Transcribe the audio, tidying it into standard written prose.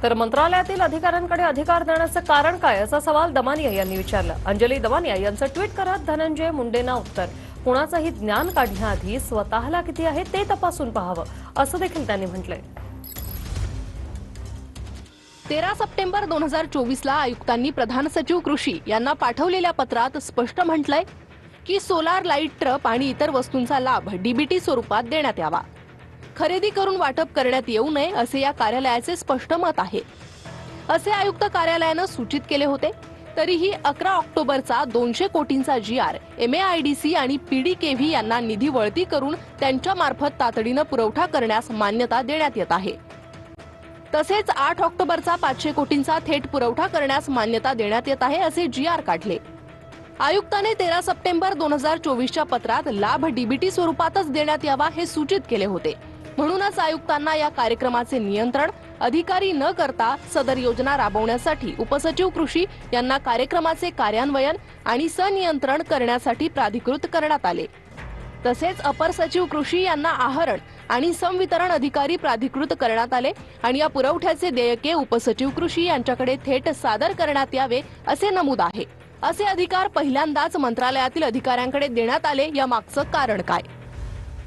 तर मंत्रालयातील अधिकाऱ्यांकडे अधिकार देण्याचं कारण काय असा सवाल दमानिया यांनी विचारला। अंजली दमानिया यांचं ट्विट करत धनंजय मुंडेंना उत्तर, कुणाचंही ज्ञान काढण्याआधी स्वतःला किती आहे ते तपासून पाहावं असं देखील त्यांनी म्हटलंय। 13 सप्टेंबर 2024 ला आयुक्तांनी प्रधान सचिव कृषी यांना पाठवलेल्या पत्रात स्पष्ट म्हटलंय की सोलार लाईट ट्रप आणि इतर वस्तूंचा लाभ डीबीटी स्वरूपात देण्यात यावा। खरेदी करून वाटप करण्यात येऊ नये असे या कार्यालयाचे स्पष्ट मत आहे, असे आयुक्त कार्यालयाने सूचित केले होते। तरीही 11 ऑक्टोबरचा 200 कोटींचा GR MAIDC आणि PDKV यांना निधी वळती करून त्यांच्या मार्फत तातडीने पुरवठा करण्यास मान्यता देण्यात येत आहे। तसेच 8 ऑक्टोबरचा 500 कोटींचा थेट पुरवठा करण्यास मान्यता देण्यात येत आहे असे GR काढले। आयुक्ताने 13 सप्टेंबर 2024च्या पत्रात लाभ डीबीटी स्वरूपातच देण्यात यावा हे सूचित केले होते। म्हणूनच आयुक्तांना या कार्यक्रमाचे नियंत्रण अधिकारी न करता सदर योजना राबवण्यासाठी उपसचिव कृषी यांना कार्यक्रमाचे कार्यान्वयन आणि संनियंत्रण करण्यासाठी प्राधिकृत करण्यात आले। तसेच अपर सचिव कृषी यांना आहरण आणि संवितरण अधिकारी प्राधिकृत करण्यात आले आणि या पुरवठ्याचे देयके उपसचिव कृषी यांच्याकडे थेट सादर करण्यात यावे असे नमूद आहे। असे अधिकार पहिल्यांदाच मंत्रालयातील अधिकाऱ्यांकडे देण्यात आले, या मागचं कारण काय?